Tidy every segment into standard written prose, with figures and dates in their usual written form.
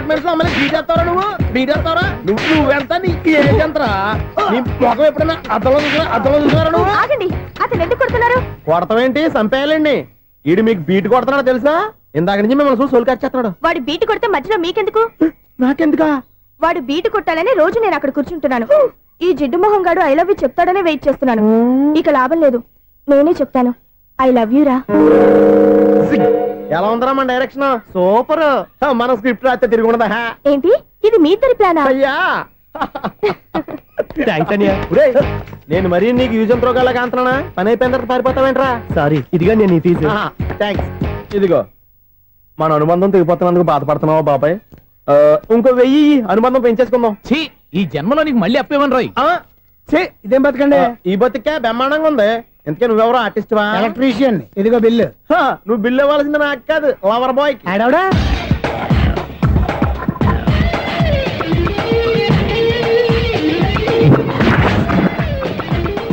Apartments లో అమ్మని బీటేస్తారా నువ్వెంత నీకు ఏంటంతరా నీ మొఖం ఎప్పుడైనా అద్దంలో చూసారా నువ్వు? ఆగండి, అతను ఎందుకు కొడుతున్నారు? కొడతావేంటి? చంపేయాలండి. ఈడు మీకు బీట్ కొడుతున్నాడు తెలుసా? ఇందాక నుంచి మిమ్మల్ని చూసి సోలు కచ్చేస్తున్నాడు. వాడు బీటు కొడితే మధ్యలో మీకెందుకు? నాకెందుకా? వాడు బీటు కొట్టాలని రోజు నేను అక్కడ కూర్చుంటున్నాను. ఈ జిడ్డు మొహం గాడు ఐ లవ్ యూ చెప్తాడనే వెయిట్ చేస్తున్నాను. ఇక లాభం లేదు, నేనే చెప్తాను ఐ లవ్ యూ రా. ఎలా ఉందరా మన డైరెక్షన్? సూపర్. మన స్క్రిప్ట్ రాస్తే తిరిగి ఉండదా? ఏంటి ఇది మీ ఇద్దరి ప్లానా? అయ్యా నేను మరీ నీకు యూజ్ అండ్ త్రోగాలా కాంతనా? పని అయిపోయిన తర్వాత పారిపోతావేంట్రా? సారీ, ఇదిగా నేను ఈ ఫీజు. థ్యాంక్స్. ఇదిగో మన అనుబంధం తెగిపోతున్నందుకు బాధపడుతున్నావా బాబాయ్? ఇంకో 1000 అనుబంధం పెంచేసుకుందాం. ఈ జన్మలో నీకు మళ్ళీ అప్పేమని రాయి. ఇదేం బతకండి? ఈ బతికే బ్రహ్మాండంగా ఉంది. ఎందుకే నువ్వెవరో ఆర్టిస్ట్ వా? ఎలక్ట్రీషియన్. ఇదిగో బిల్లు. నువ్వు బిల్లు ఇవ్వాల్సింది నాకు కాదు, లవర్ బాయ్. ఆడవడా?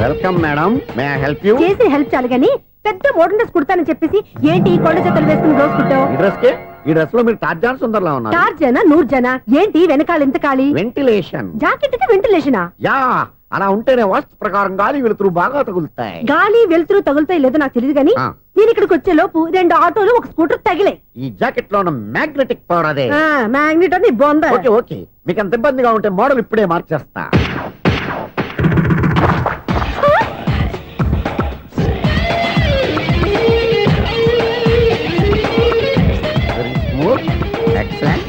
Welcome madam, may I help you? చేసి హెల్ప్ చాలు గానీ పెద్ద మోడల్ డ్రెస్ కుడతానని చెప్పేసి ఏంటి కొండ చేతులు వేసుకుని రోజు కుట్టావు? ఈ డ్రెస్ లో మీరు టార్జాన్ సుందర్లా ఉన్నారు. టార్జనా నూర్జనా? ఏంటి వెనకాల ఎంత ఖాళీ? వెంటిలేషన్. జాకెట్ కి వెంటిలేషనా? యా, అలా ఉంటేనే వాస్తు ప్రకారం గాలి వెలుతురు బాగా తగులుతాయి. గాలి వెలుతురు తగులుతాయి లేదో నాకు తెలియదు గానీ నేను ఇక్కడికి వచ్చే లోపు 2 ఆటోలు ఒక స్కూటర్ తగిలాయి. ఈ జాకెట్ లో ఉన్న మ్యాగ్నెటిక్ పవర్ అదే. మ్యాగ్నెట్ అని బొంద. ఓకే ఓకే, మీకు అంత ఇబ్బందిగా ఉంటే మోడల్ ఇప్పుడే మార్చేస్తా. ఎక్సలెంట్.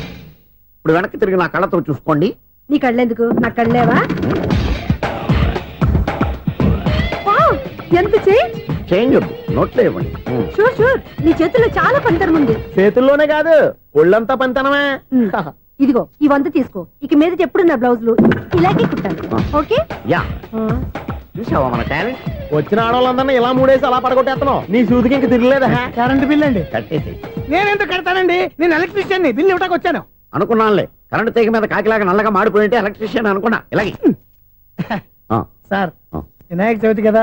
ఇప్పుడు వెనక్కి తిరిగి నా కళ్ళతో చూసుకోండి. నీ కళ్ళెందుకు? నా కళ్ళేవా? ఎంత చేంజ్ వద్దు, నోట్లో ఇవ్వండి. షూర్ షూర్, నీ చేతుల్లో చాలా పనితనం ఉంది. చేతుల్లోనే కాదు, ఒళ్ళంతా పనితనమే. ఇదిగో ఈ 100 తీసుకో. ఇక మీద ఎప్పుడు నా బ్లౌజులు ఇలాగే కుట్టాను. ఓకే? యా. చూసావా మన టాలెంట్? వచ్చిన ఆడవాళ్ళందరినీ ఇలా మూడేసి అలా పడగొట్టేస్తున్నావు. నీ సూదికి ఇంక తిరగలేదా? కరెంట్ బిల్ అండి. కట్టేసి. నేనెందుకు కడతానండి? నేను ఎలక్ట్రీషియన్ ని. బిల్లు ఇవ్వడానికి వచ్చాను. అనుకున్నానులే, కరెంట్ తీగ మీద కాకిలాగా నల్లగా మాడిపోయింటే ఎలక్ట్రీషియన్ అనుకున్నా. ఇలాగే సార్, వినాయక చవితి కదా,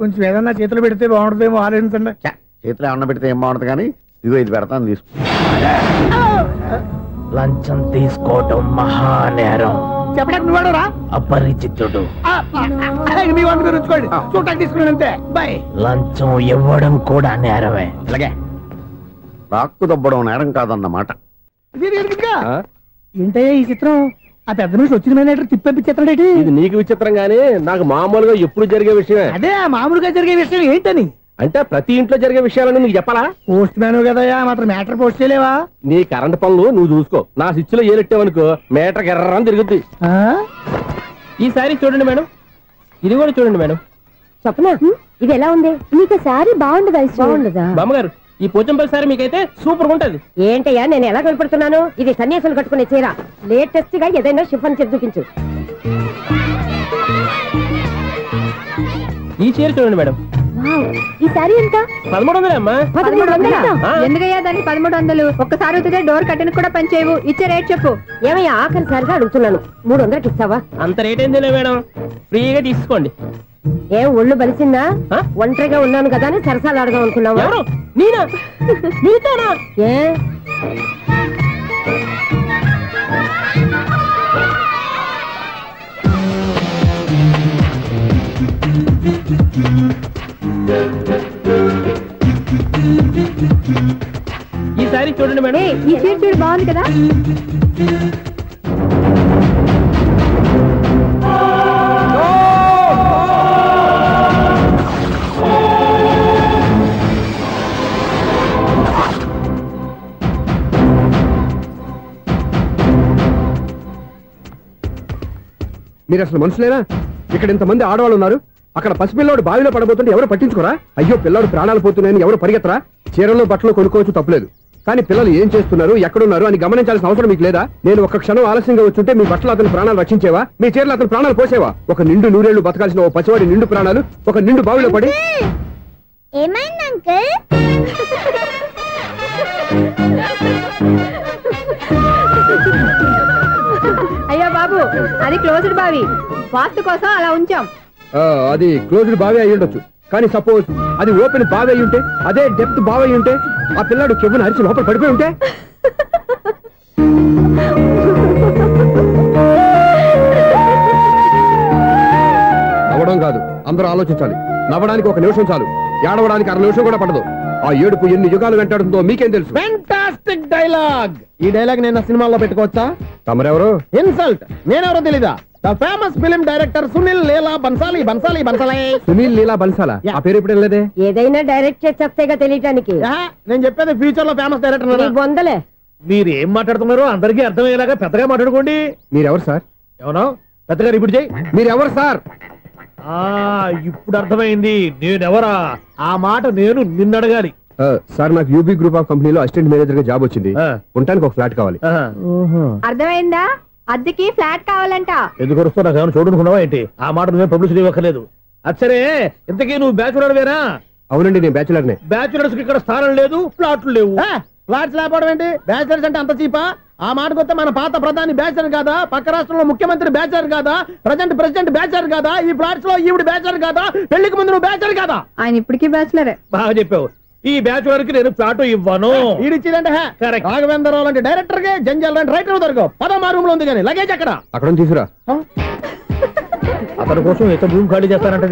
కొంచెం ఏదన్నా చేతులు పెడితే బాగుంటుందేమో ఆలోచించండి. చేతులు ఏమన్నా పెడితే ఏం బాగుంటుంది కానీ ఇదిగో ఇది పెడతాను, తీసుకో. లంచం తీసుకోవటం మహానేరం. చెప్పడానికి నువ్వాడరా? అపరిచితుడు. మీ వంట మీరు ఉంచుకోండి, చూడటానికి తీసుకున్నాను అంతే. బాయ్. లంచం ఇవ్వడం కూడా నేరమే. ఇలాగే రాక్కు దబ్బడం నేరం కాదన్నమాట. ఏంటయ్యా ఈ చిత్రం? ఆ పెద్ద నుంచి వచ్చిన మేనేటర్ తిప్పించేస్తాడేటి? ఇది నీకు విచిత్రం గానీ నాకు మామూలుగా ఎప్పుడు జరిగే విషయమే. అదే మామూలుగా జరిగే విషయం ఏంటని? అంటే ప్రతి ఇంట్లో జరిగే విషయాలని నీకు చెప్పాలా? పోస్ట్ మ్యాన్ కదయ్యా, మాత్రం మ్యాటర్ పోస్ట్ చేయలేవా? నీ కరెంట్ పనులు నువ్వు చూసుకో. నా స్విచ్ లో ఏలెట్టావనుకో మీటర్ ఎర్రని తిరుగుద్ది. ఈసారి చూడండి మేడం, ఇది కూడా చూడండి మేడం. చెప్పనా, ఇది ఎలా ఉంది? నీకు సారీ బాగుండదా? బాగుండదా బామ్మగారు? ఈ పోచంపల్లి సారీ మీకైతే సూపర్ ఉంటది. ఏంటయ్యా నేను ఎలా కనపడుతున్నాను? ఇది సన్యాసులు కట్టుకునే చీర. లేటెస్ట్ గా ఏదైనా షిఫన్ చేసి చూపించు. ఈ చీర చూడండి మేడం. ఈ సారీ ఎంత? 1300 అమ్మా. 1300? ఎందుకయ్యా దాన్ని 1300? ఒక్కసారి అవుతుందే డోర్ కట్టను కూడా పనిచేయవు. ఇచ్చే రేట్ చెప్పు. ఏమయ్యా ఆఖరిసారిగా అడుగుతున్నాను, 300కి ఇస్తావా? అంత రేట్ ఏంది మేడం, ఫ్రీగా తీసుకోండి. ఏం ఒళ్ళు బలిసిందా? ఒంటరిగా ఉన్నాను కదా అని సరసాలు అడదాం అనుకున్నావా? నేనా? నీతోనా? ఏ ఈ సారీ చూడండి మేడం. ఈ చీర చూడు, బాగుంది కదా? మీరు అసలు మనుషులేనా? ఇక్కడ ఇంతమంది ఆడవాళ్ళు ఉన్నారు, అక్కడ పసిపిల్లాడు బావిలో పడబోతుంటే ఎవరు పట్టించుకోరా? అయ్యో పిల్లాడు ప్రాణాలు పోతున్నాయని ఎవరు పరిగెత్తరా? చీరలో బట్టలు కొనుక్కోవచ్చు, తప్పలేదు. కానీ పిల్లలు ఏం చేస్తున్నారు, ఎక్కడున్నారు అని గమనించాల్సిన అవసరం మీకు లేదా? నేను ఒక్క క్షణం ఆలస్యంగా వచ్చుంటే మీ బట్టలు అతని ప్రాణాలు రక్షించేవా? మీ చీరలు అతని ప్రాణాలు పోసేవా? ఒక నిండు 100 ఏళ్లు బతకాల్సిన ఓ పసివాడి నిండు ప్రాణాలు ఒక నిండు బావిలో పడి. ఏమైంది అంకుల్? అయ్యో బాబు, అది క్లోజ్డ్ బావి, వాస్తు కోసం అలా ఉంచాం. అది క్లోజ్డ్ బావి అయి ఉండొచ్చు, కానీ సపోజ్ అది ఓపెన్ బావి అయి ఉంటే, అదే డెప్త్ బావి అయి ఉంటే, ఆ పిల్లాడు చెవును అరిచి లోపల పడిపోయి ఉంటే అందరూ ఆలోచించాలి. నవ్వడానికి 1 నిమిషం చాలు, ఏడవడానికి 1/2 నిమిషం కూడా పడదు. ఆ ఏడుపు ఎన్ని యుగాలు వెంటాడుతుందో మీకేం తెలుసు? Fantastic dialogue. ఈ డైలాగ్ నేను సినిమాలో పెట్టుకోవచ్చా? తమరెవరు? ఇన్సల్ట్. నేనెవరో తెలీదా? The famous film director Sunil Leela Bansali. Sunil Leela బన్సాలా? ఆ పేరు ఇప్పుడు లేదే. ఏదైనా డైరెక్ట్ చేసేస్తేగా తెలియటానికి. నేను చెప్పేది ఫ్యూచర్ లో ఫేమస్ డైరెక్టర్. బొందలే. మీరు ఏం మాట్లాడుతున్నారో అందరికీ అర్థమయ్యేలాగా పెద్దగా మాట్లాడుకోండి. మీరెవరు సార్? ఎవరో పెద్దగా రిపీట్ చేయి. మీరెవరు సార్? ఇప్పుడు అర్థమైంది నేనెవరా. ఆ మాట నేను నిన్ను అడగాలి. సార్, నాకు యూబీ గ్రూప్ ఆఫ్ కంపెనీలో అసిస్టెంట్ మేనేజర్ గా జాబ్ వచ్చింది. ఉండటానికి ఒక ఫ్లాట్ కావాలి. అర్థమైందా? అద్దెకి ఫ్లాట్ కావాలంట. ఎందుకు వస్తున్నా నాకు చూడనుకున్నావా ఏంటి? ఆ మాట నువ్వే పబ్లిసిటీ ఇవ్వక్కర్లేదు. అచ్చరే, ఇంతకీ నువ్వు బ్యాచులర్ వేరా? అవునండి, నేను బ్యాచులర్నే. బ్యాచులర్స్ కి ఇక్కడ స్థానం లేదు, ఫ్లాట్లు లేవు. ఫ్లాట్స్ లేకపోవడం ఏంటి? బ్యాచులర్స్ అంటే అంత చీపా? ఆ మాటకొస్తే మన పాత ప్రధాని బ్యాచులర్ కాదా? పక్క రాష్ట్రంలో ముఖ్యమంత్రి బ్యాచులర్ కాదా? ప్రెసిడెంట్ బ్యాచులర్ కాదా? ఈ ఫ్లాట్స్ లో ఈవిడ బ్యాచులర్ కాదా? పెళ్లికి ముందు నువ్వు బ్యాచులర్ కాదా? ఆయన ఇప్పటికీ బ్యాచులరే. బాగా చెప్పావు. ఈ బ్యాచులర్ కి నేను ఫ్లాట్ ఇవ్వను. ఈడిచ్చిందంటే రాఘవేంద్రరావు లాంటి డైరెక్టర్ కి, జంజాల్ లాంటి రైటర్ దొరకవు. 10 రూమ్ లో ఉంది కానీ లగేజ్ అక్కడ. అక్కడ తీసుకురా. అతని కోసం ఎంత రూమ్ ఖాళీ చేస్తానంటే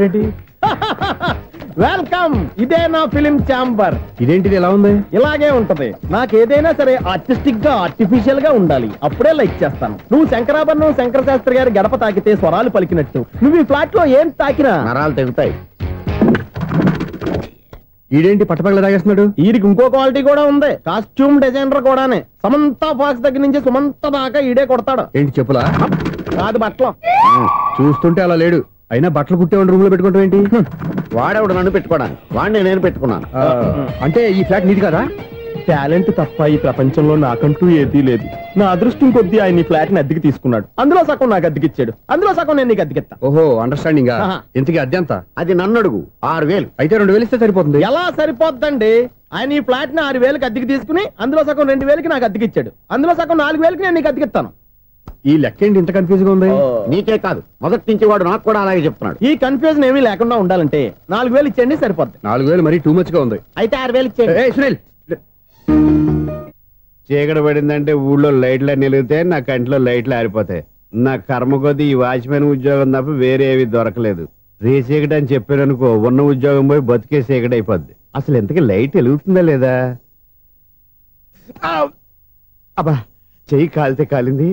వెల్కమ్. ఇదే నా ఫిలిం ఛాంబర్. ఇదేంటిది ఎలా ఉంది? ఇలాగే ఉంటది. నాకు ఏదైనా సరే ఆర్టిస్టిక్ గా, ఆర్టిఫిషియల్ గా ఉండాలి. అప్పుడే లైక్ చేస్తాను. నువ్వు శంకరాభరణం శంకర శాస్త్రి గారి గడప తాకితే స్వరాలు పలికినట్టు నువ్వు ఈ ఫ్లాట్ లో ఏం తాకినా నరాలు తెగుతాయి. ఈడేంటి పట్టపగల తాగేస్తున్నాడు? వీడికి ఇంకో క్వాలిటీ కూడా ఉంది. కాస్ట్యూమ్ డిజైనర్ కూడానే. సమంత ఫాక్స్ దగ్గర నుంచి సుమంత దాకా ఈడే కొడతాడు. ఏంటి చెప్పులా? కాదు, బట్టలు. చూస్తుంటే అలా లేడు. అయినా బట్టలు కుట్టేవాడి రూమ్ లో పెట్టుకుంటాం ఏంటి? వాడేవాడు నన్ను పెట్టుకోవడానికి, వాడిని నేను పెట్టుకున్నాను. అంటే ఈ ఫ్లాట్ నీది కదా? టాలెంట్ తప్ప ఈ ప్రపంచంలో నాకంటూ ఏదీ లేదు. నా అదృష్టం కొద్దీ ఆయన ఈ ఫ్లాట్ ని అద్దెకి తీసుకున్నాడు. అందులో సగం నాకు అద్దెకిచ్చాడు, అందులో సగం నేను నీకు అద్దెకిస్తా. ఓహో, అండర్స్టాండింగ్. ఇంతకీ అద్దె ఎంత? అది నన్ను అడుగు. 6000. అయితే 2000 ఇస్తే సరిపోతుంది. ఎలా సరిపోద్దండి? ఆయన ఈ ఫ్లాట్ ని 6000కి అద్దెకి తీసుకుని అందులో సగం 2000కి నాకు అద్దెకిచ్చాడు. అందులో సగం 4000కి నేను నీకు అద్దెకిస్తాను. ఈ లెక్క ఏంటి ఇంత కన్ఫ్యూజ్ గా ఉంది? నీకే కాదు, మొదటి నుంచి వాడు నాకు కూడా అలాగే చెప్తున్నాడు. ఈ కన్ఫ్యూజన్ ఏమీ లేకుండా ఉండాలంటే 4000 ఇచ్చేయండి, సరిపోద్ది. 4000 మరీ టూ మచ్ గా ఉంది. అయితే 6000 ఇచ్చేయండి. సునీల్, చీకటి పడిందంటే ఊళ్ళో లైట్లు నిలిగితే నా కంటిలో లైట్లు ఆరిపోతాయి. నా కర్మ కొద్దీ ఈ వాచ్మెన్ ఉద్యోగం తప్ప వేరే ఏవి దొరకలేదు. రేసీకటి అని చెప్పారనుకో, ఉన్న ఉద్యోగం పోయి బతికే చీకటి అయిపోద్ది. అసలు ఎంతకీ లైట్ వెలుగుతుందా లేదా? అబ్బా, చెయ్యి కాలితే కాలింది,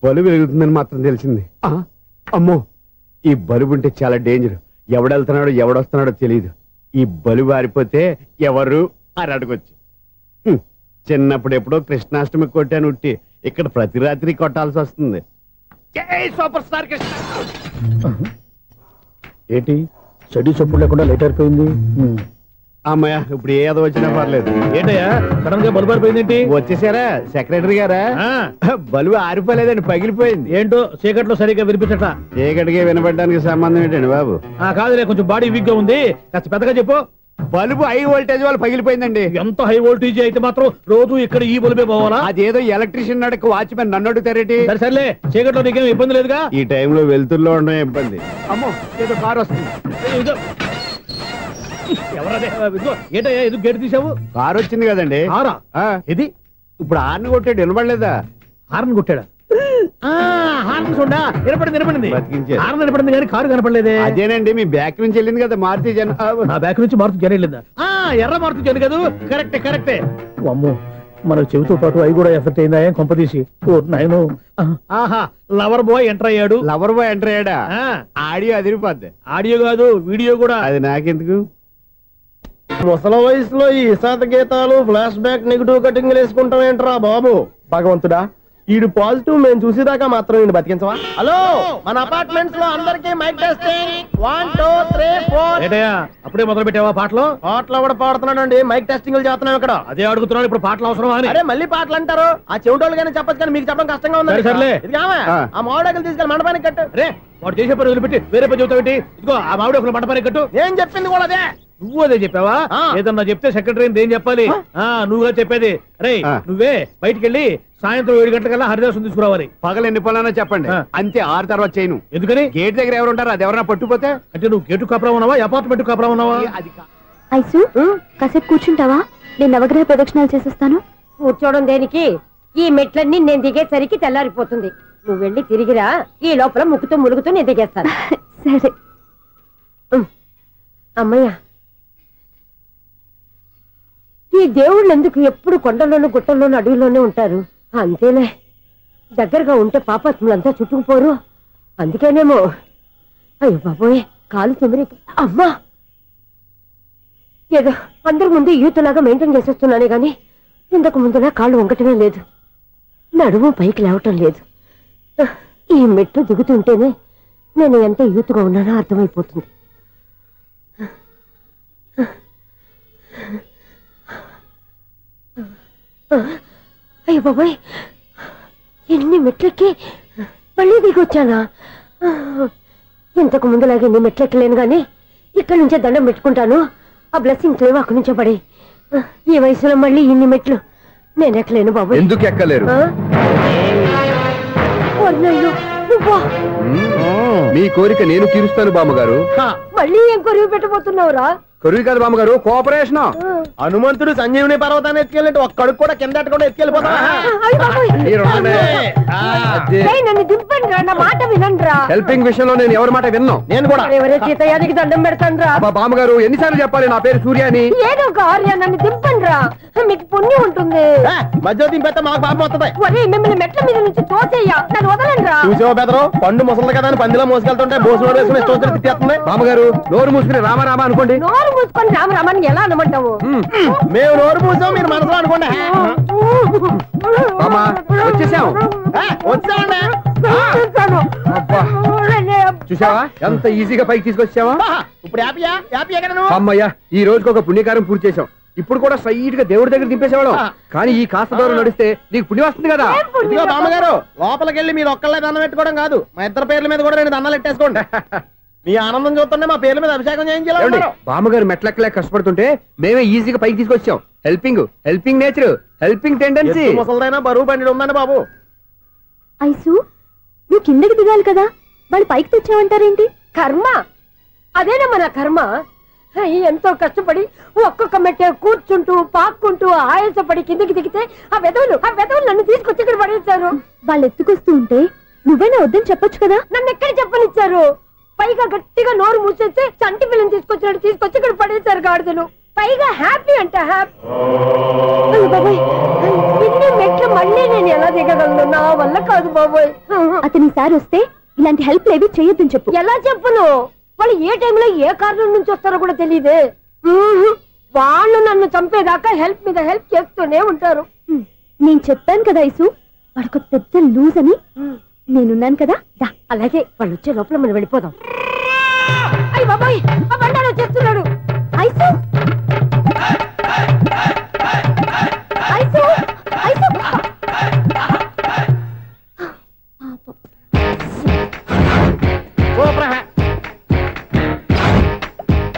బలుబు వెలుగుతుందని మాత్రం తెలిసింది. అమ్మో, ఈ బలుబు ఉంటే చాలా డేంజర్. ఎవడెళ్తున్నాడో ఎవడొస్తున్నాడో తెలియదు. ఈ బలుబు ఆరిపోతే ఎవరు అని అడగొచ్చు. చిన్నప్పుడు ఎప్పుడో కృష్ణాష్టమి కొట్టాను ఉట్టి, ఇక్కడ ప్రతి రాత్రి కొట్టాల్సి వస్తుంది. Super star Krishna. ఏంటి చెడు చెప్పుడు లేకుండా లేట్ అయిపోయింది? అమ్మయ్య, ఇప్పుడు ఏదో వచ్చినా పర్లేదు. ఏంటయ్యా సడన్ గా బల్బు ఆరిపోయింది ఏంటి? వచ్చేసారా సెక్రటరీ గారా? బల్బు ఆరిపోలేదండి, పగిలిపోయింది. ఏంటో చీకట్లో సరిగ్గా వినిపించట. చీకటిగా వినపడడానికి సంబంధం ఏంటండి బాబు? కాదులే, కొంచెం బాడీ వీక్ గా ఉంది, కాస్త పెద్దగా చెప్పు. బల్బు హై వోల్టేజ్ వాళ్ళు పగిలిపోయిందండి. ఎంత హై వోల్టేజ్ అయితే మాత్రం రోజు ఇక్కడ ఈ బల్బే పోవాలా? అదేదో ఎలక్ట్రీషియన్ నడక వాచ్మెన్ నన్ను అడుగుతారేటి? సర్లే, చీకట్లో నీకేం ఇబ్బంది లేదుగా? ఈ టైంలో వెళ్తుల్లో ఉండడం ఇబ్బంది. అమ్మో, ఏదో కారు వస్తుంది. ఎవరదే? ఏంటయ్యా ఇది గేట్ తీసావు? కారు వచ్చింది కదండి. కారా? ఇది ఇప్పుడు హార్న్ కొట్టాడు, వినపడలేదా? హార్న్ కొట్టాడా? హార్న్ చూడా వినపడింది. బతికించాడు. హార్న్ వినపడింది కానీ కారు కనపడలేదే. అదేనండి, మీ బ్యాక్ నుంచి వెళ్ళింది కదా మారుతి జన. నా బ్యాక్ నుంచి మారుతి జన వెళ్ళిందా? ఎర్ర మారుతి జన కదా? కరెక్టే. అమ్మో, మనకు చెవితో పాటు అవి కూడా ఎఫెక్ట్ అయిందా? ఏం కొంపదీసి? ఆహా, లవర్ బాయ్ ఎంటర్ అయ్యాడు. లవర్ బాయ్ ఎంటర్ అయ్యాడా? ఆడియో అదిరిపోద్ది. ఆడియో కాదు, వీడియో కూడా. అది నాకెందుకు? ముసల వయసులో ఈ ఇసాత గీతాలు, ఫ్లాష్ బ్యాక్, నెగిటివ్ కటింగ్ వేసుకుంటాం ఏంట్రా బాబు? భగవంతుడా, ఈడు పాజిటివ్ మేము చూసేదాకా మాత్రం ఈయన బతికించవా? హలో, మన అపార్ట్మెంట్స్ లో అందరికి మైక్ టెస్టింగ్. 1 2 3 4. ఏటయ్యా అప్పుడే మొదలు పెట్టావా పాటలు? పాటలు కూడా పాడుతున్నాడు, మైక్ టెస్టింగ్ చేస్తున్నాం ఇక్కడ. అదే అడుగుతున్నాడు, ఇప్పుడు పాటలు అవసరమా అని. అరే మళ్ళీ పాటలు అంటారు, ఆ చెవిటోళ్ళు కానీ చెప్పచ్చు, కానీ మీకు చెప్పడం కష్టంగా ఉంది. సర్లే, ఆ మామిడాకులు తీసుకెళ్ళి మండపానికి కట్టు. రే, వాడు చేసే పని వదిలిపెట్టి వేరే పని చెబుతావు ఏంటి? ఇదిగో ఆ మామిడాకులు మండపానికి కట్టు. నేను చెప్పింది కూడా అదే. నువ్వు అదే చెప్పావా? ఏదన్నా చెప్తే సెక్రటరీ ఏం చెప్పాలి? నువ్వుగా చెప్పేది. రే, నువ్వే బయటికి వెళ్ళి సాయంత్రం 7 గంటలకల్లా హరిదాసుని తీసుకురావాలి. పగలు ఎన్ని పనులన్నా చెప్పండి, అంతే. 6 తర్వాత చేయను. ఎందుకని? గేట్ దగ్గర ఎవరు ఉంటారు, అది ఎవరన్నా పట్టుపోతే. అంటే నువ్వు గేటు కాపురా ఉన్నావా, అపార్ట్మెంట్ కాపురా ఉన్నావా? ఐసు, కాసేపు కూర్చుంటావా? నేను నవగ్రహ ప్రదక్షిణాలు చేసేస్తాను. కూర్చోవడం దేనికి? ఈ మెట్లన్నీ నేను దిగేసరికి తెల్లారిపోతుంది. నువ్వు వెళ్ళి తిరిగిరా, ఈ లోపల ముక్కుతూ ములుగుతూ నేను దిగేస్తాను. సరే. అమ్మయ్య, ఈ దేవుళ్ళు ఎందుకు ఎప్పుడు కొండల్లోనూ గుట్టల్లోనూ అడవిలోనే ఉంటారు? అంతేలే, దగ్గరగా ఉంటే పాపాత్ములంతా చుట్టుకుపోరు. అందుకేనేమో. అయ్యో బాబోయ్, కాలు తిమిరి. అమ్మా, ఏదో అందరి ముందు యూత్లాగా మెయింటైన్ చేసేస్తున్నానే గాని ఇంతకు ముందులా కాళ్ళు వంకటమే లేదు, నడుము పైకి లేవటం లేదు. ఈ మెట్లు దిగుతుంటేనే నేను ఎంత యూత్గా ఉన్నానో అర్థమైపోతుంది. అయ్యో బాబాయ్, ఎన్ని మెట్లెక్కి మళ్ళీ దిగొచ్చానా? ఇంతకు ముందులాగే ఎన్ని మెట్లెక్కలేను గాని ఇక్కడి నుంచే దండం పెట్టుకుంటాను. ఆ బ్లెస్సింగ్స్ లేవు అక్కడి నుంచే పడి. ఈ వయసులో మళ్ళీ ఇన్ని మెట్లు నేను ఎక్కలేను బాబు. ఎందుకు ఎక్కలేరు? మీ కోరిక నేను తీరుస్తాను బామ్మగారు. మళ్ళీ ఏం కొరివి పెట్టబోతున్నావురా? కొరివి కాదు బామ్మగారు, కోఆపరేషన్. హనుమంతుడు సంజీవుని పర్వతాన్ని ఎత్తుకెళ్ళి ఒక్కడికి కూడా కింద కూడా ఎత్తుకెళ్ళిపోతా. నన్ను దింపండి రా, నా మాట వినండి రా. హెల్పింగ్ విషయంలో నేను ఎవరి మాట విన్నాను. నేను కూడా ఎవరే సీతయ్యానికి దండం పెడతాను రా. బామ్మగారు ఎన్నిసార్లు చెప్పాలి నా పేరు సూర్య అని? ఏదో ఒక ఆర్య, నన్ను దింపండి రా, మీకు పుణ్యం ఉంటుంది. మధ్యలో దింపేస్తే మాకు పాపం వస్తుంది. ఒరే, మిమ్మల్ని మెట్ల మీద నుంచి తోసేయ్యా, నన్ను వదలండి రా. చూసావా బెదరు, పండు ముసలి కదా అని పందిలో మోసుకెళ్తుంటే బోసులో వేసుకుని ఇష్టం తిట్టేస్తుంది. బామ్మగారు నోరు మూసుకుని రామారామ అనుకోండి. నోరు మూసుకొని రామరామాన్ని ఎలా అనమంటావు? మేము నోరు మూసాం, మీరు మనసులో అనుకోండి. వచ్చేసాం. వచ్చామండి. చూసావా ఎంత ఈజీగా పైకి తీసుకొచ్చావా? ఇప్పుడు హ్యాపీయా? హ్యాపీయా కదా నువ్వు? అమ్మయ్యా, ఈ రోజుకి ఒక పుణ్యకారం పూర్తి చేసాం. ఇప్పుడు కూడా స్ట్రైట్ గా దేవుడి దగ్గర దింపేసేవాడు. కానీ ఈ కాస్త దూరం నడిస్తే నీకు పుణ్యం వస్తుంది కదా. ఇదిగో బామ్మగారు, లోపలికి వెళ్ళి మీరు ఒక్కళ్ళే దండం పెట్టుకోవడం కాదు, మా ఇద్దరు పేర్ల మీద కూడా 2 దండాలు పెట్టేసుకోండి. మీ ఆనందం చూస్తుంటే మా పేర్ల మీద అభిషేకం చేయించాలి. బామ్మగారు మెట్లెక్కలే కష్టపడుతుంటే మేమే ఈజీగా పైకి తీసుకొచ్చాం. Helping nature, helping tendency. ముసలిదైనా బరువు బండి ఉందండి బాబు. ఐసు, నువ్వు కిందకి దిగాలి కదా, వాళ్ళు పైకి తెచ్చావంటారేంటి? కర్మ అదేనమ్మా, నా కర్మ. ఎంతో కష్టపడి ఒక్కొక్క మెట్టే కూర్చుంటూ పాక్కుంటూ ఆయాసపడి కిందకి దిగితే ఆ వెధవులు నన్ను తీసుకొచ్చి ఇక్కడ పడేశారు. వాళ్ళు ఎత్తుకొస్తూ ఉంటే నువ్వేనా వద్దని చెప్పొచ్చు కదా. నన్ను ఎక్కడ చెప్పనిచ్చారు? పైగా గట్టిగా నోరు మూసేస్తే చంటి పిల్లని తీసుకొచ్చి ఇక్కడ పడేశారు గాడిదలు. పైగా హ్యాపీ అంట హ్యాపీ. బాబోయ్, ఇన్ని మెట్లు మళ్ళీ నేను ఎలా దిగగలను? నా వల్ల కాదు బాబోయ్. అతని సారి వస్తే ఇలాంటి హెల్ప్ లేవి చేయొద్దని చెప్పు. ఎలా చెప్పును? వాళ్ళు ఏ టైంలో ఏ కారణం నుంచి వస్తారో కూడా తెలియదే. వాళ్ళు నన్ను చంపేదాకా హెల్ప్ మీద హెల్ప్ చేస్తూనే ఉంటారు. నేను చెప్పాను కదా ఐసు, వాడికి పెద్ద లూజ్ అని. నేనున్నాను కదా. అలాగే, వాళ్ళు వచ్చే లోపల మనం వెళ్ళిపోదాం. అయ్య బాబాయ్, ఆ బండారు వచ్చేస్తున్నాడు. Ice, ice, ice.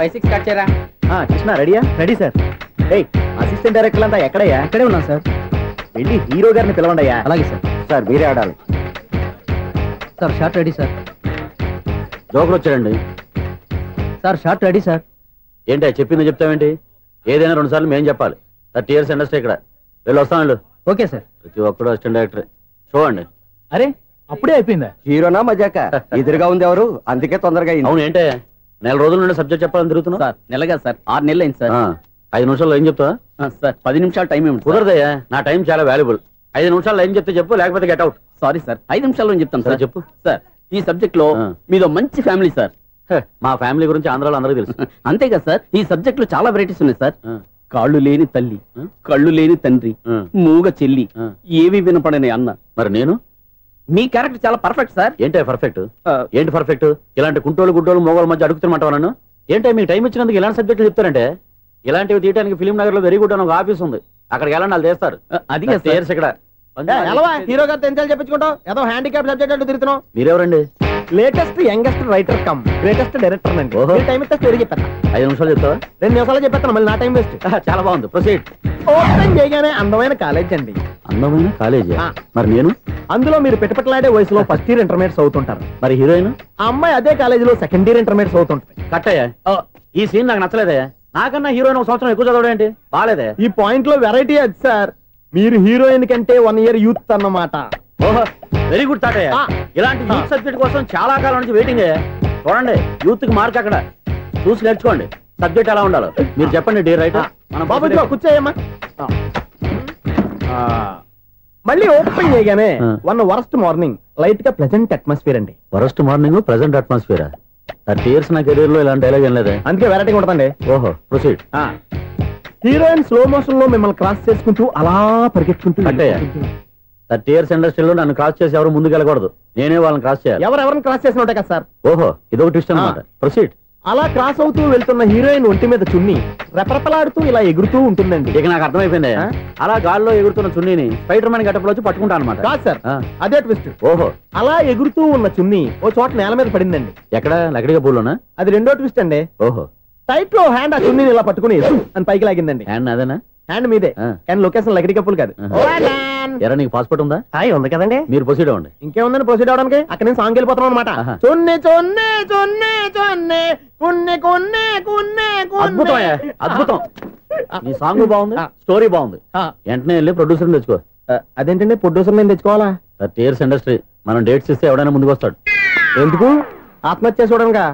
5-6 స్టార్ట్ చేయరా. కృష్ణ రెడీయా? Ready sir. అసిస్టెంట్ డైరెక్టర్ అంతా ఎక్కడయ్యా? ఇక్కడే ఉన్నాం సార్. వెళ్ళి హీరో గారిని పిలవండి అయ్యా. అలాగే సార్. సార్ మీరే ఆడాలి sir. Short ready sir. Joker వచ్చాడండి సార్. Short ready sir. ఏంటి చెప్పింది చెప్తావేంటి? ఏదైనా 2 సార్లు మేము చెప్పాలి. 30 years ఇండస్ట్రీ ఇక్కడ. వెళ్ళి వస్తాను. Okay sir. ప్రతి ఒక్కడు అసిస్టెంట్ డైరెక్టర్. చూడండి. అరే, అప్పుడే అయిపోయిందా? హీరోనా మజాక? ఎదురుగా ఉంది ఎవరు, అందుకే తొందరగా అయింది. అవును, ఏంటే 4 రోజుల నుండి సబ్జెక్ట్ చెప్పాలని తిరుగుతున్నా? సార్ నెలగా సార్, 6 నెలలు అయింది సార్. 5 నిమిషాల్లో ఏం చెప్తా సార్? 10 నిమిషాలు టైం ఏమి కుదరదయ్యా, నా టైం చాలా వాల్యుబుల్. 5 నిమిషాల్లో ఏం చెప్తే చెప్పు, లేకపోతే గెట్ అవుట్. సారీ సార్, 5 నిమిషాల్లో చెప్తాను సార్. చెప్పు సార్. ఈ సబ్జెక్ట్ లో మీదో మంచి ఫ్యామిలీ సార్. మా ఫ్యామిలీ గురించి ఆంధ్రాలో అందరికీ తెలుసు. అంతేగా సార్, ఈ సబ్జెక్ట్ లో చాలా వెరైటీస్ ఉన్నాయి సార్. కాళ్ళు లేని తల్లి, కళ్ళు లేని తండ్రి, మూగ చెల్లి, ఏవి వినపడని అన్న. మరి నేను? మీ క్యారెక్టర్ చాలా పర్ఫెక్ట్ సార్. ఏంటే పర్ఫెక్ట్? ఏంటి పర్ఫెక్ట్? ఇలాంటి కుంటోళ్ళు గుడ్డోళ్ళు మోగోళ్ళ మధ్య అడుగుతున్నమాట నన్ను. ఏంటంటే మీకు టైం ఇచ్చినందుకు ఇలాంటి సబ్జెక్టులు చెప్తారంటే? ఇలాంటివి తీయడానికి ఫిలిం నగర్ లో వెరీ గుడ్ అని ఒక ఆఫీస్ ఉంది, అక్కడికి వెళ్ళండి, వాళ్ళు చేస్తారు. అది ఇక్కడ హీరో గారు తెంచాలి చెప్పించుకుంటాం, ఏదో హ్యాండిక్యాప్ సబ్జెక్ట్ అంటూ తిరుగుతున్నాం. మీరెవరండి? Latest youngest writer cum greatest director అండి. టైం ఇస్తే స్టోరీ చెప్పేస్తా. 5 నిమిషాలు చెప్తావా? 2 నిమిషాలు చెప్పేస్తాను, మళ్ళీ నా టైం వేస్ట్. చాలా బాగుంది, ప్రొసీడ్. ఓపెన్ చేయగానే అందమైన కాలేజ్ అండి. అందమైన కాలేజ్? మరి నేను? అందులో మీరు పెట్టుపట్లాడే వయసులో ఫస్ట్ ఇయర్ ఇంటర్మీడియట్స్ అవుతుంటారు. మరి హీరోయిన్? ఆ అమ్మాయి అదే కాలేజీలో సెకండ్ ఇయర్ ఇంటర్మీడియట్స్ అవుతుంటాయి. కట్టయ్యా, ఈ సీన్ నాకు నచ్చలేదే. నాకన్నా హీరోయిన్ 1 సంవత్సరం ఎక్కువ చదవడం ఏంటి? బాలేదే. ఈ పాయింట్ లో వెరైటీ అది సార్, మీరు హీరోయిన్ కంటే 1 year యూత్ అన్నమాట. ఓహో, వెరీ గుడ్ తాటయ్య. ఇలాంటి యూత్ సబ్జెక్ట్ కోసం చాలా కాలం నుంచి వెయిటింగ్. చూడండి, యూత్ కి మార్క్ అక్కడ చూసి నేర్చుకోండి. సబ్జెక్ట్ ఎలా ఉండాలో మీరు చెప్పండి డియర్ రైటర్. బాబు ఇదిగో కూర్చోయమ్మా. మళ్ళీ ఓపెన్ చేయగానే వన్ వరస్ట్ మార్నింగ్ లైట్ గా ప్లెజెంట్ అట్మాస్ఫియర్ అండి. Worst morning present atmosphere. 30 years నా కెరీర్ లో ఇలాంటి డైలాగ్ ఏం లేదే. అందుకే వెరైటీగా ఉంటుందండి. ఓహో ప్రొసీడ్. హీరోయిన్ స్లో మోషన్ లో మిమ్మల్ని క్రాస్ చేసుకుంటూ అలా పరిగెత్తుకుంటూ అంటే 30 years ఇండస్ట్రీలో నన్ను క్రాస్ చేసి ఎవరు ముందుకు వెళ్ళకూడదు, నేనే వాళ్ళని క్రాస్ చేయాలి. ఎవరెవరిని క్రాస్ చేసిన ఉంటాయి కదా సార్. ఓహో ఇదొక ట్విస్ట్ అన్నమాట. ప్రొసీడ్. అలా క్రాస్ అవుతూ వెళ్తున్న హీరోయిన్ ఒంటి మీద చున్ని రెపరెపలాడుతూ ఇలా ఎగురుతూ ఉంటుందండి. ఇక నాకు అర్థమైపోయింది. అలా గాల్లో ఎగురుతున్న చున్నీని స్పైడర్ మ్యాన్ గెటప్లో వచ్చి పట్టుకుంటా అనమాట. కాదు సార్, అదే ట్విస్ట్. ఓహో అలా ఎగురుతూ ఉన్న చున్ని ఓ చోట నేల మీద పడిందండి. ఎక్కడ లకడిగా పూలోనా? అది రెండో ట్విస్ట్ అండి. ఓహో టైట్ లో హ్యాండ్ ఆ చున్నీని ఇలా పట్టుకుని అని పైకి లాగిందండి. హ్యాండ్ అదేనా? హ్యాండ్ మీదే, కానీ లొకేషన్ లకడి కప్పులు కాదు. ఎరా నీకు పాస్పోర్ట్ ఉందా? ఉంది కదండి. మీరు ప్రొసీడ్ అవ్వండి. ఇంకేముందని ప్రొసీడ్ అవడానికి అక్కడ నేను సాంగ్ వెళ్ళిపోతాం అనమాట. చున్ని చున్ని చున్ని చున్ని కున్ని కున్ని కున్ని అద్భుతం అద్భుతం. నీ సాంగ్ బాగుంది, స్టోరీ బాగుంది. వెంటనే వెళ్ళి ప్రొడ్యూసర్ తెచ్చుకో. అదేంటండి ప్రొడ్యూసర్ నేను తెచ్చుకోవాలా? 30 years ఇండస్ట్రీ, మనం డేట్స్ ఇస్తే ఎవడైనా ముందుకు వస్తాడు. ఎందుకు? ఆత్మహత్య చూడనుగా.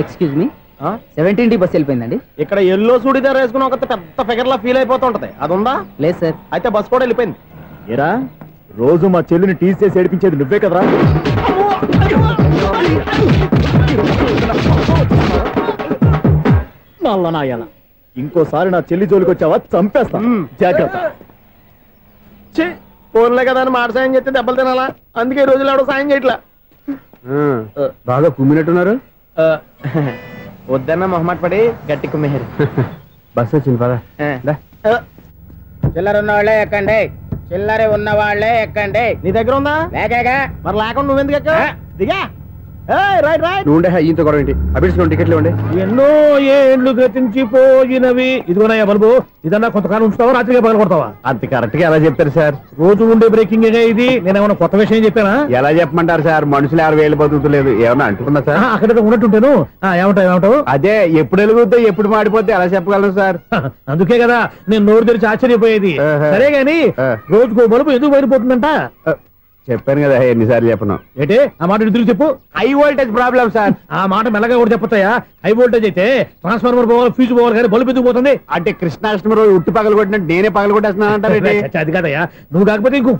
Excuse me, 17D bus వెళ్ళిపోయిందండి. ఇక్కడ ఎల్లో చూడిదార్ వేసుకుని ఒక పెద్ద ఫిగర్ లా ఫీల్ అయిపోతుంటది, అది ఉందా? లేదు సార్. అయితే బస్ కూడా వెళ్ళిపోయింది. ఏరా రోజు మా చెల్లిని టీస్ చేసి ఏడిపించేది నువ్వే కదరా? నాయన ఇంకోసారి నా చెల్లి జోలికి వచ్చావా చంపేస్తా, జాగ్రత్త. ఫోన్లే కదా అని మాట సాయం చేస్తే దెబ్బలు తినాలా? అందుకే ఈ రోజులు ఎవడో సాయం చేయట్లా. బాగా కుమ్మినట్టున్నారు. వద్దన్న మొహమాట పడి గట్టి కుమ్మేరు. బస్ వచ్చింది పద. చిల్లర ఉన్న వాళ్ళే ఎక్కండి, చిల్లర ఉన్న వాళ్ళే ఎక్కండి. నీ దగ్గర ఉందా? లేకగా మరి లేకుండా నువ్వెందుకు ఎక్క? దిగా. Right right. నువ్వు ఉండే ఈయంతో గొడవ ఏంటి? అభిడ్స్లో టికెట్లు ఇవ్వండి. ఎన్నో ఏళ్ళు గతించిపోయినవి. ఇదిగోనయ్యా బల్బు, ఇదన్నా కొంతకాలం ఉంచుతావా రాత్రిగా పగల కొడతావా? అంత కరెక్ట్ గా ఎలా చెప్తారు సార్? రోజు ఉండే బ్రేకింగ్ ఇది. నేనేమన్నా కొత్త విషయం చెప్పానా? ఎలా చెప్పమంటారు సార్? మనుషులు 60,000 బతుకుతలేదు, ఏమన్నా అంటున్నా సార్? అక్కడ ఉన్నట్టుంటాను. ఏమంటావు? అదే ఎప్పుడు వెలుగుతో ఎప్పుడు మాడిపోతే ఎలా చెప్పగలను సార్? అందుకే కదా నేను నోరు తెరిచి ఆశ్చర్యపోయేది. సరే గాని రోజుకో బల్బు ఎందుకు బయటపోతుందంట? చెప్పాను కదా ఎన్నిసార్లు చెప్పను. ఏంటి ఆ మాట ఎదురు చెప్పు. High voltage problem sir. ఆ మాట మెల్లగా కూడా చెప్పొచ్చాయా? హై వోల్టేజ్ అయితే ట్రాన్స్ఫార్మర్ పోవాలి, ఫ్యూజ్ పోవాలి, కానీ బల్బు ఎందుకు పోతుంది? అంటే కృష్ణాష్టమి రోజు ఉట్టి పగలు కొట్టినట్టు నేనే పగలు కొట్టేస్తున్నాను అంటారు. అది కాదయ్యా, నువ్వు కాకపోతే ఇంకో